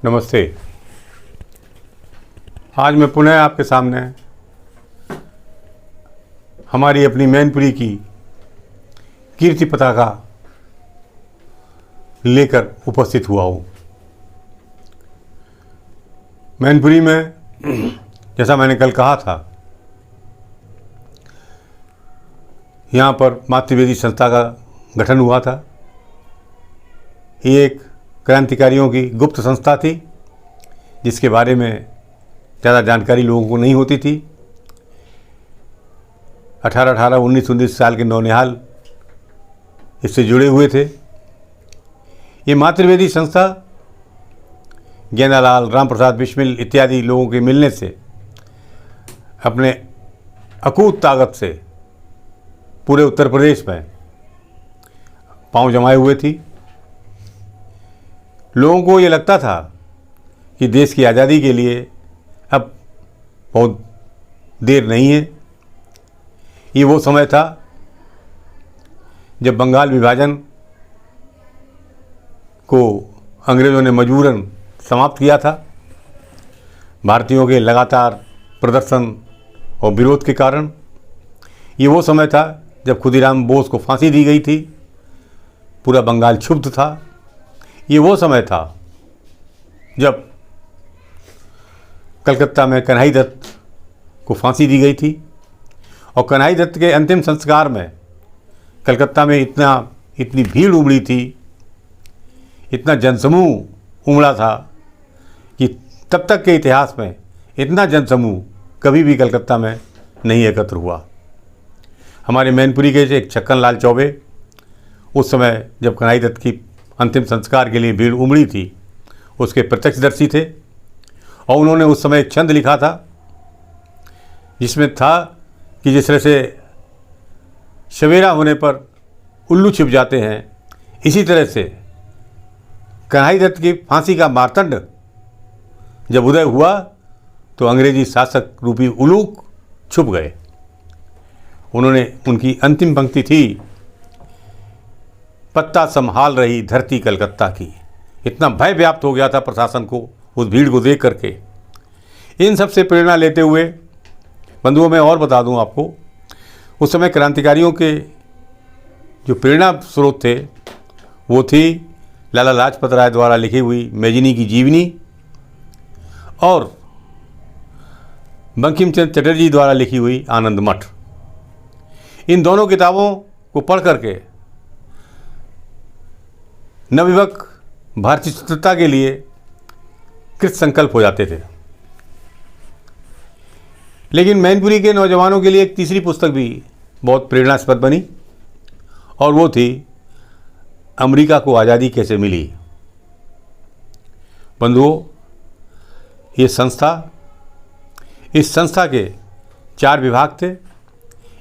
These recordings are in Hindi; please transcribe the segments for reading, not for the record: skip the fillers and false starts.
नमस्ते। आज मैं पुनः आपके सामने हमारी अपनी मैनपुरी की कीर्ति पताका लेकर उपस्थित हुआ हूँ। मैनपुरी में जैसा मैंने कल कहा था, यहाँ पर मातृवेदी संस्था का गठन हुआ था। ये एक क्रांतिकारियों की गुप्त संस्था थी जिसके बारे में ज़्यादा जानकारी लोगों को नहीं होती थी। 18-18, 19-19 साल के नौनिहाल इससे जुड़े हुए थे। ये मातृवेदी संस्था गेंदालाल, राम प्रसाद बिस्मिल इत्यादि लोगों के मिलने से अपने अकूत ताकत से पूरे उत्तर प्रदेश में पांव जमाए हुए थी। लोगों को ये लगता था कि देश की आज़ादी के लिए अब बहुत देर नहीं है। ये वो समय था जब बंगाल विभाजन को अंग्रेज़ों ने मजबूरन समाप्त किया था, भारतीयों के लगातार प्रदर्शन और विरोध के कारण। ये वो समय था जब खुदीराम बोस को फांसी दी गई थी, पूरा बंगाल क्षुब्ध था। ये वो समय था जब कलकत्ता में कन्हई दत्त को फांसी दी गई थी और कन्हई दत्त के अंतिम संस्कार में कलकत्ता में इतनी भीड़ उमड़ी थी, इतना जनसमूह उमड़ा था कि तब तक के इतिहास में इतना जनसमूह कभी भी कलकत्ता में नहीं एकत्र हुआ। हमारे मैनपुरी के एक छक्कन लाल चौबे उस समय जब कन्हई दत्त की अंतिम संस्कार के लिए भीड़ उमड़ी थी, उसके प्रत्यक्षदर्शी थे और उन्होंने उस समय एक छंद लिखा था जिसमें था कि जिस तरह से सवेरा होने पर उल्लू छिप जाते हैं, इसी तरह से कन्हई दत्त की फांसी का मारतंड जब उदय हुआ तो अंग्रेजी शासक रूपी उल्लू छुप गए। उनकी अंतिम पंक्ति थी, पत्ता संभाल रही धरती कलकत्ता की। इतना भय व्याप्त हो गया था प्रशासन को उस भीड़ को देख करके। इन सब से प्रेरणा लेते हुए बंधुओं, मैं और बता दूं आपको, उस समय क्रांतिकारियों के जो प्रेरणा स्रोत थे वो थी लाला लाजपत राय द्वारा लिखी हुई मेदिनी की जीवनी और बंकिम चंद्र चटर्जी द्वारा लिखी हुई आनंद मठ। इन दोनों किताबों को पढ़ करके नवयुवक भारतीय स्वतंत्रता के लिए कृत संकल्प हो जाते थे। लेकिन मैनपुरी के नौजवानों के लिए एक तीसरी पुस्तक भी बहुत प्रेरणास्पद बनी और वो थी अमेरिका को आज़ादी कैसे मिली। बंधुओं, इस संस्था के 4 विभाग थे।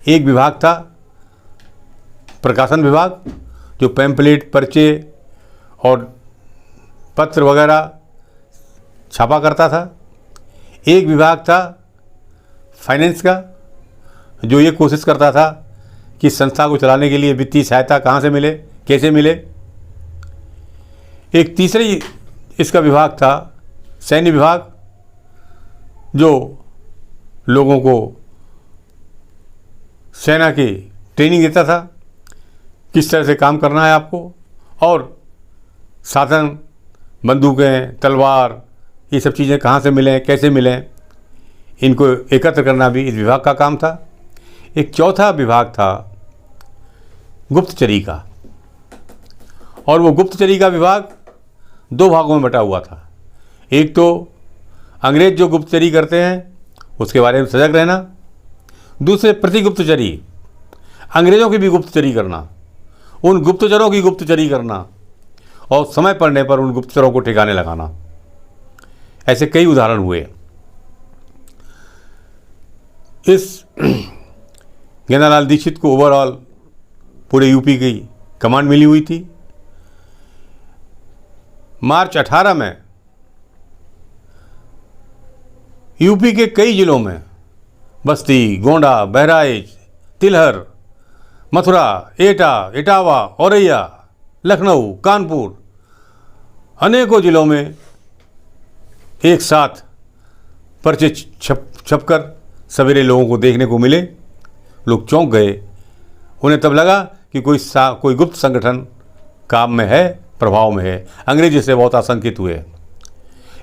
एक विभाग था प्रकाशन विभाग, जो पैम्पलेट, पर्चे और पत्र वगैरह छापा करता था। एक विभाग था फाइनेंस का, जो ये कोशिश करता था कि संस्था को चलाने के लिए वित्तीय सहायता कहाँ से मिले, कैसे मिले। एक तीसरी इसका विभाग था सैन्य विभाग, जो लोगों को सेना की ट्रेनिंग देता था, किस तरह से काम करना है आपको, और साधन, बंदूकें, तलवार, ये सब चीज़ें कहाँ से मिलें, कैसे मिलें, इनको एकत्र करना भी इस विभाग का काम था। एक चौथा विभाग था गुप्तचरी का, और वो गुप्तचरी का विभाग 2 भागों में बटा हुआ था। एक तो अंग्रेज जो गुप्तचरी करते हैं उसके बारे में सजग रहना, दूसरे प्रतिगुप्तचरी, अंग्रेज़ों की भी गुप्तचरी करना, उन गुप्तचरों की गुप्तचरी करना और समय पड़ने पर उन गुप्तचरों को ठिकाने लगाना। ऐसे कई उदाहरण हुए। इस गेंदालाल दीक्षित को ओवरऑल पूरे यूपी की कमांड मिली हुई थी। मार्च 18 में यूपी के कई जिलों में बस्ती, गोंडा, बहराइच, तिलहर, मथुरा, एटा, इटावा, औरैया, लखनऊ, कानपुर, अनेकों जिलों में एक साथ पर्चे छपकर सवेरे लोगों को देखने को मिले। लोग चौंक गए। उन्हें तब लगा कि कोई गुप्त संगठन काम में है, प्रभाव में है। अंग्रेज इससे बहुत आशंकित हुए,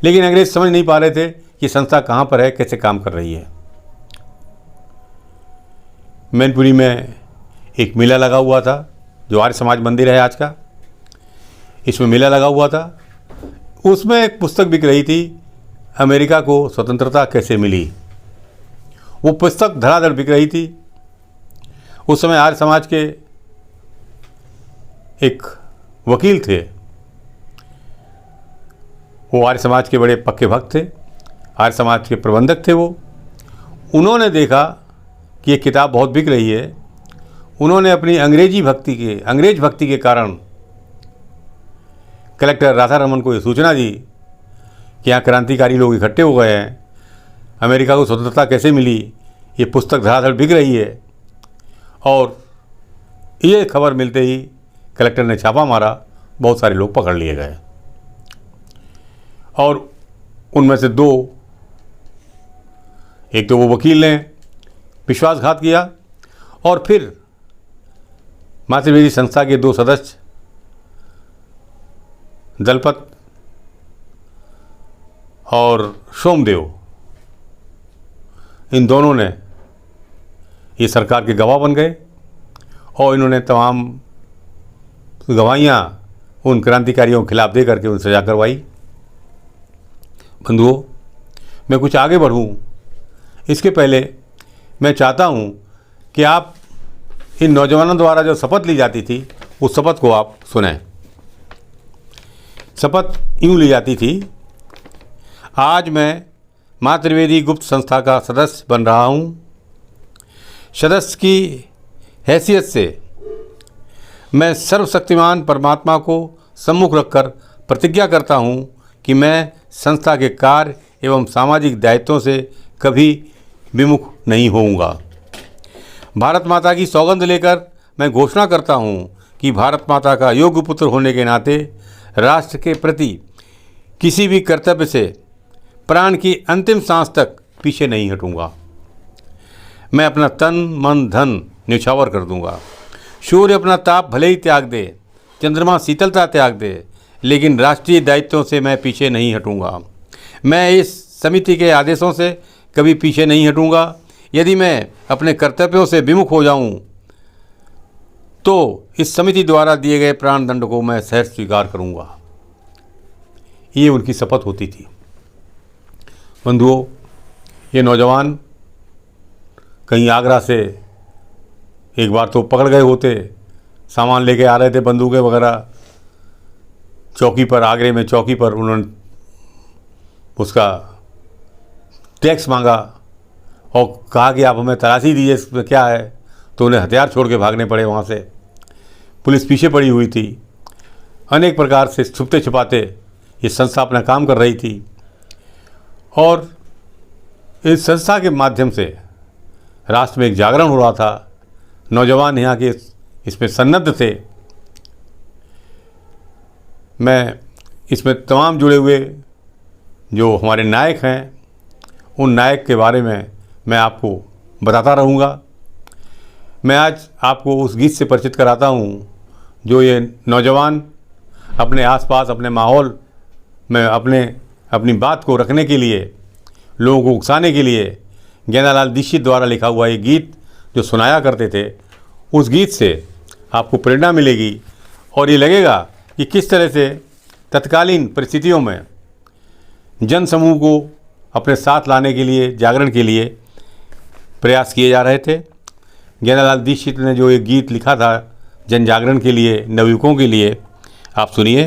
लेकिन अंग्रेज समझ नहीं पा रहे थे कि संस्था कहाँ पर है, कैसे काम कर रही है। मैनपुरी में एक मेला लगा हुआ था, जो आर्य समाज मंदिर है आज का। इसमें मेला लगा हुआ था। उसमें एक पुस्तक बिक रही थी, अमेरिका को स्वतंत्रता कैसे मिली। वो पुस्तक धड़ाधड़ बिक रही थी। उस समय आर्य समाज के एक वकील थे, वो आर्य समाज के बड़े पक्के भक्त थे, आर्य समाज के प्रबंधक थे वो। उन्होंने देखा कि ये किताब बहुत बिक रही है। उन्होंने अपनी अंग्रेज भक्ति के कारण कलेक्टर राधा रमन को ये सूचना दी कि यहाँ क्रांतिकारी लोग इकट्ठे हो गए हैं, अमेरिका को स्वतंत्रता कैसे मिली, ये पुस्तक धड़ाधड़ बिक रही है। और ये खबर मिलते ही कलेक्टर ने छापा मारा, बहुत सारे लोग पकड़ लिए गए और उनमें से दो, एक तो वो वकील ने विश्वासघात किया और फिर माँ त्रिवेदी संस्था के दो सदस्य दलपत और सोमदेव, इन दोनों ने ये सरकार के गवाह बन गए और इन्होंने तमाम गवाहियाँ उन क्रांतिकारियों के खिलाफ दे करके उन सजा करवाई। बंधुओं, मैं कुछ आगे बढ़ूँ इसके पहले मैं चाहता हूँ कि आप इन नौजवानों द्वारा जो शपथ ली जाती थी उस शपथ को आप सुनें। शपथ यूँ ली जाती थी, आज मैं माँ त्रिवेदी गुप्त संस्था का सदस्य बन रहा हूँ। सदस्य की हैसियत से मैं सर्वशक्तिमान परमात्मा को सम्मुख रखकर प्रतिज्ञा करता हूँ कि मैं संस्था के कार्य एवं सामाजिक दायित्वों से कभी विमुख नहीं होऊंगा। भारत माता की सौगंध लेकर मैं घोषणा करता हूँ कि भारत माता का योग्य पुत्र होने के नाते राष्ट्र के प्रति किसी भी कर्तव्य से प्राण की अंतिम सांस तक पीछे नहीं हटूंगा। मैं अपना तन मन धन न्यौछावर कर दूंगा। सूर्य अपना ताप भले ही त्याग दे, चंद्रमा शीतलता त्याग दे, लेकिन राष्ट्रीय दायित्वों से मैं पीछे नहीं हटूंगा। मैं इस समिति के आदेशों से कभी पीछे नहीं हटूंगा। यदि मैं अपने कर्तव्यों से विमुख हो जाऊं तो इस समिति द्वारा दिए गए प्राण दंड को मैं सहर्ष स्वीकार करूंगा। ये उनकी शपथ होती थी। बंधुओं, ये नौजवान कहीं आगरा से एक बार तो पकड़ गए होते, सामान लेके आ रहे थे, बंदूकें वगैरह। चौकी पर, आगरे में चौकी पर उन्होंने उसका टैक्स मांगा और कहा कि आप हमें तलाशी दीजिए, इसमें क्या है। तो उन्हें हथियार छोड़ के भागने पड़े वहाँ से। पुलिस पीछे पड़ी हुई थी। अनेक प्रकार से छुपते छिपाते ये संस्था अपना काम कर रही थी और इस संस्था के माध्यम से राष्ट्र में एक जागरण हो रहा था। नौजवान यहाँ के इसमें सन्नद्ध थे। मैं इसमें तमाम जुड़े हुए जो हमारे नायक हैं, उन नायक के बारे में मैं आपको बताता रहूँगा। मैं आज आपको उस गीत से परिचित कराता हूँ जो ये नौजवान अपने आसपास, अपने माहौल में अपनी बात को रखने के लिए, लोगों को उकसाने के लिए गेंदालाल दीक्षित द्वारा लिखा हुआ ये गीत जो सुनाया करते थे, उस गीत से आपको प्रेरणा मिलेगी और ये लगेगा कि किस तरह से तत्कालीन परिस्थितियों में जन समूह को अपने साथ लाने के लिए, जागरण के लिए प्रयास किए जा रहे थे। गेंदालाल दीक्षित ने जो एक गीत लिखा था जन जागरण के लिए, नवयुवकों के लिए, आप सुनिए।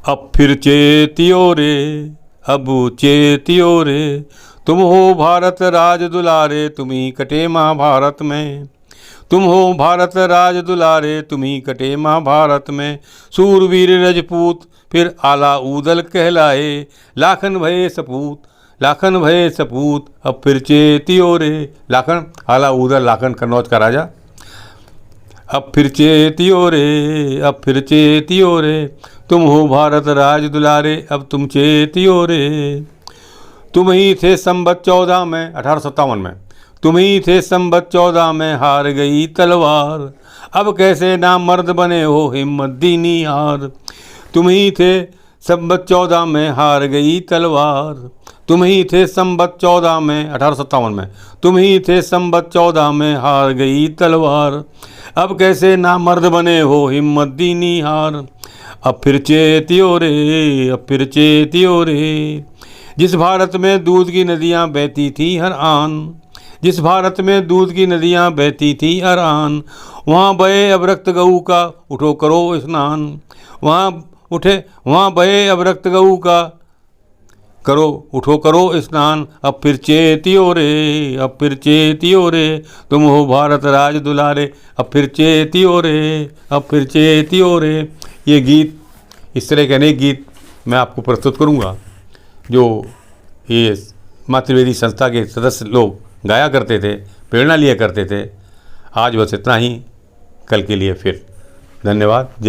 अब फिर चेतियो रे, अब चेतियो रे, तुम हो भारत राज दुलारे, तुम्ही कटे महाभारत में। तुम हो भारत राज दुलारे, तुम्ही कटे महाभारत में। सूरवीर रजपूत फिर आला ऊदल कहलाए, लाखन भये सपूत, लाखन भये सपूत, अब फिर चेतियो रे। लाखन, आला ऊदल, लाखन कन्नौज का राजा। अब फिर चेतियो रे, अब फिर चेतियो रे, तुम हो भारत राज दुलारे, अब तुम चेतियो रे। तुम ही थे संबत 14 में, 1857 में, तुम ही थे संबत 14 में, हार गई तलवार, अब कैसे नामर्द बने हो, हिम्मत दीनी हार। तुम ही थे संबत 14 में, हार गई तलवार, तुम ही थे संबत 14 में, 1857 में, तुम ही थे संबत 14 में, हार गई तलवार, अब कैसे नामर्द बने हो, हिम्मत दीनी हार। अब फिर चेतियो रे, अब फिर चेतियो रे। जिस भारत में दूध की नदियाँ बहती थी हर आन, जिस भारत में दूध की नदियाँ बहती थी हर आन, वहाँ बहे अब रक्त गऊ का, उठो करो स्नान। वहाँ बहे अब रक्त गऊ का, करो उठो करो स्नान। अब फिर चेतियो रे, अब फिर चेतियो रे, तुम हो भारत राज दुलारे, अब फिर चेतियो रे, अब फिर चेतियो रे। ये गीत, इस तरह के अनेक गीत मैं आपको प्रस्तुत करूँगा जो ये माँ त्रिवेदी संस्था के सदस्य लोग गाया करते थे, प्रेरणा लिया करते थे। आज बस इतना ही, कल के लिए फिर धन्यवाद। जय